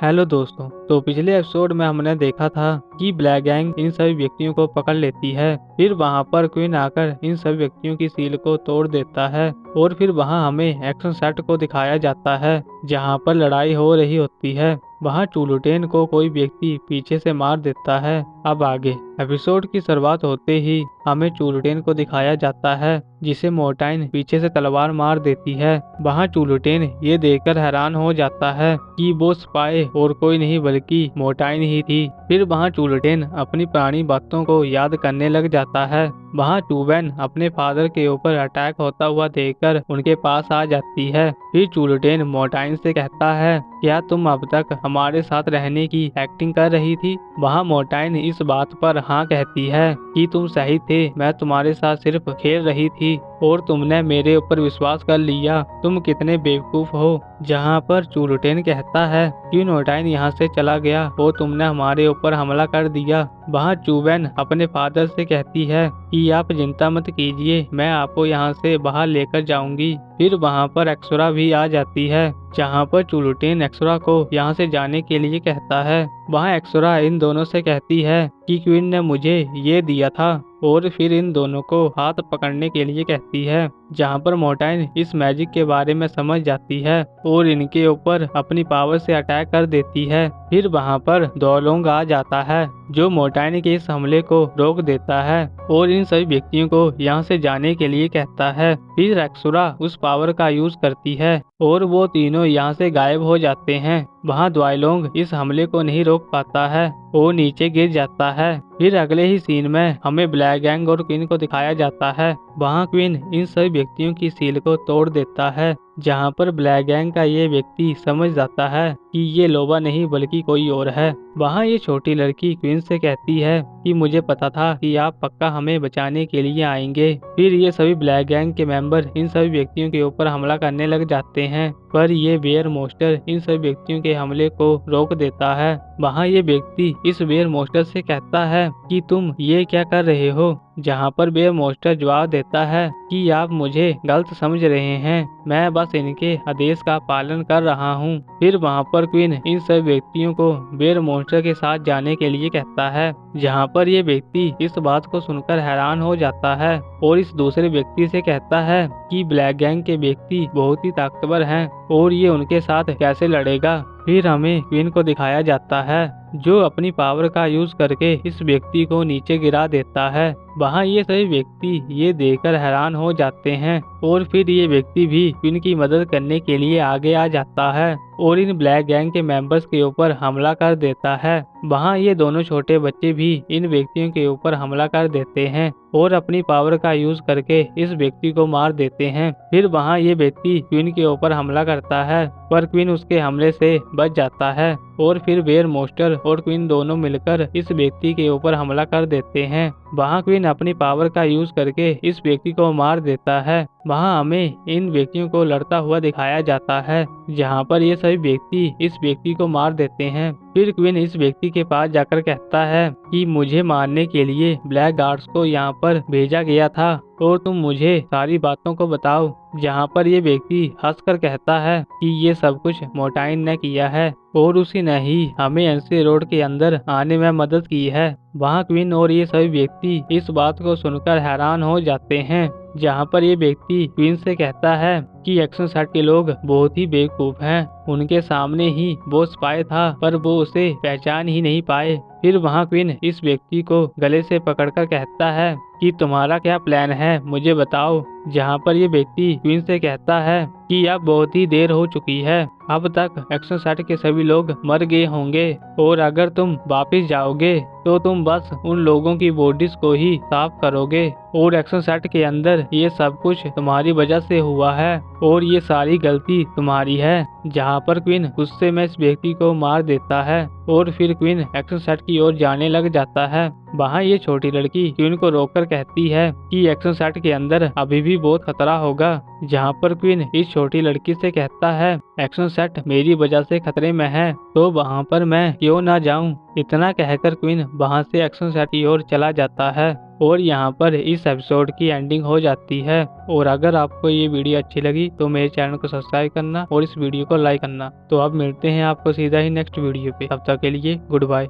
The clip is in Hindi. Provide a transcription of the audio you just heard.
हेलो दोस्तों। तो पिछले एपिसोड में हमने देखा था कि ब्लैक गैंग इन सभी व्यक्तियों को पकड़ लेती है। फिर वहां पर क्वीन आकर इन सभी व्यक्तियों की सील को तोड़ देता है और फिर वहां हमें एक्शन सेट को दिखाया जाता है जहां पर लड़ाई हो रही होती है। वहां चुलुटेन को कोई व्यक्ति पीछे से मार देता है। अब आगे एपिसोड की शुरुआत होते ही हमें चुलुटेन को दिखाया जाता है जिसे मोर्टाइन पीछे से तलवार मार देती है। वहां चुलुटेन ये देखकर हैरान हो जाता है कि वो स्पाई और कोई नहीं बल्कि मोर्टाइन ही थी। फिर वहां चुलुटेन अपनी पुरानी बातों को याद करने लग जाता है। वहां टूबेन अपने फादर के ऊपर अटैक होता हुआ देखकर उनके पास आ जाती है। फिर चुलुटेन मोर्टाइन से कहता है, क्या तुम अब तक हमारे साथ रहने की एक्टिंग कर रही थी? वहां मोर्टाइन इस बात पर हाँ कहती है कि तुम सही थे, मैं तुम्हारे साथ सिर्फ खेल रही थी और तुमने मेरे ऊपर विश्वास कर लिया। तुम कितने बेवकूफ हो। जहां पर चुलुटेन कहता है कि मोर्टाइन यहाँ से चला गया और तुमने हमारे ऊपर हमला कर दिया। वहां टूबेन अपने फादर से कहती है कि आप चिंता मत कीजिए, मैं आपको यहाँ से बाहर लेकर जाऊंगी। फिर वहाँ पर एक्सोरा भी आ जाती है जहाँ पर चुलुटेन एक्सोरा को यहाँ से जाने के लिए कहता है। वहाँ एक्सोरा इन दोनों से कहती है कि क्वीन ने मुझे ये दिया था और फिर इन दोनों को हाथ पकड़ने के लिए कहती है जहाँ पर मोर्टाइन इस मैजिक के बारे में समझ जाती है और इनके ऊपर अपनी पावर से अटैक कर देती है। फिर वहाँ पर डोलोंग आ जाता है जो मोर्टाइन के इस हमले को रोक देता है और इन सभी व्यक्तियों को यहाँ से जाने के लिए कहता है। फिर एक्सोरा उस पावर का यूज करती है और वो तीनों यहाँ से गायब हो जाते हैं। वहाँ द्वाइलोंग इस हमले को नहीं रोक पाता है, वो नीचे गिर जाता है। फिर अगले ही सीन में हमें ब्लैक गैंग और क्वीन को दिखाया जाता है। वहाँ क्वीन इन सभी व्यक्तियों की सील को तोड़ देता है जहाँ पर ब्लैक गैंग का ये व्यक्ति समझ जाता है कि ये लोबा नहीं बल्कि कोई और है। वहाँ ये छोटी लड़की क्वीन से कहती है कि मुझे पता था कि आप पक्का हमें बचाने के लिए आएंगे। फिर ये सभी ब्लैक गैंग के मेंबर इन सभी व्यक्तियों के ऊपर हमला करने लग जाते हैं पर ये बेयर मोस्टर इन सभी व्यक्तियों के हमले को रोक देता है। वहाँ ये व्यक्ति इस बेयर मोस्टर से कहता है कि तुम ये क्या कर रहे हो? जहाँ पर बेयर मोस्टर जवाब देता है कि आप मुझे गलत समझ रहे हैं, मैं बस इनके आदेश का पालन कर रहा हूँ। फिर वहाँ पर क्वीन इन सभी व्यक्तियों को बेयर मोस्टर के साथ जाने के लिए कहता है जहाँ पर ये व्यक्ति इस बात को सुनकर हैरान हो जाता है और इस दूसरे व्यक्ति से कहता है कि ब्लैक गैंग के व्यक्ति बहुत ही ताकतवर हैं और ये उनके साथ कैसे लड़ेगा। फिर हमें क्वीन को दिखाया जाता है जो अपनी पावर का यूज करके इस व्यक्ति को नीचे गिरा देता है। वहाँ ये सभी व्यक्ति ये देखकर हैरान हो जाते हैं और फिर ये व्यक्ति भी क्वीन की मदद करने के लिए आगे आ जाता है और इन ब्लैक गैंग के मेंबर्स के ऊपर हमला कर देता है। वहाँ ये दोनों छोटे बच्चे भी इन व्यक्तियों के ऊपर हमला कर देते हैं और अपनी पावर का यूज करके इस व्यक्ति को मार देते हैं। फिर वहाँ ये व्यक्ति क्वीन के ऊपर हमला करता है पर क्वीन उसके हमले से बच जाता है और फिर बेयर मोस्टर और क्वीन दोनों मिलकर इस व्यक्ति के ऊपर हमला कर देते हैं। वहाँ क्वीन अपनी पावर का यूज करके इस व्यक्ति को मार देता है। वहाँ हमें इन व्यक्तियों को लड़ता हुआ दिखाया जाता है जहाँ पर ये सभी व्यक्ति इस व्यक्ति को मार देते हैं। फिर क्वीन इस व्यक्ति के पास जाकर कहता है कि मुझे मारने के लिए ब्लैक गार्ड्स को यहाँ पर भेजा गया था और तुम मुझे सारी बातों को बताओ। जहाँ पर ये व्यक्ति हंसकर कहता है कि ये सब कुछ मोर्टाइन ने किया है और उसी ने ही हमें एनसी रोड के अंदर आने में मदद की है। वहाँ क्वीन और ये सभी व्यक्ति इस बात को सुनकर हैरान हो जाते हैं जहाँ पर ये व्यक्ति क्वीन से कहता है कि एक्शन सेट के लोग बहुत ही बेवकूफ हैं, उनके सामने ही वो स्पाई था पर वो उसे पहचान ही नहीं पाए। फिर वहाँ क्वीन इस व्यक्ति को गले से पकड़कर कहता है कि तुम्हारा क्या प्लान है, मुझे बताओ। जहाँ पर ये व्यक्ति क्वीन से कहता है कि अब बहुत ही देर हो चुकी है, अब तक एक्शन सेट के सभी लोग मर गए होंगे और अगर तुम वापस जाओगे तो तुम बस उन लोगों की बॉडीज को ही साफ करोगे और एक्शन सेट के अंदर ये सब कुछ तुम्हारी वजह से हुआ है और ये सारी गलती तुम्हारी है। जहाँ पर क्वीन गुस्से में इस व्यक्ति को मार देता है और फिर क्वीन एक्शन सेट की ओर जाने लग जाता है। वहाँ ये छोटी लड़की क्वीन को रोककर कहती है कि एक्शन सेट के अंदर अभी भी बहुत खतरा होगा। जहाँ पर क्वीन इस छोटी लड़की से कहता है एक्शन सेट मेरी वजह से खतरे में है तो वहाँ पर मैं क्यों ना जाऊँ। इतना कहकर क्वीन वहाँ से एक्शन सेट की ओर चला जाता है। और यहाँ पर इस एपिसोड की एंडिंग हो जाती है। और अगर आपको ये वीडियो अच्छी लगी तो मेरे चैनल को सब्सक्राइब करना और इस वीडियो को लाइक करना। तो अब मिलते हैं आपको सीधा ही नेक्स्ट वीडियो पे, तब तक के लिए गुड बाय।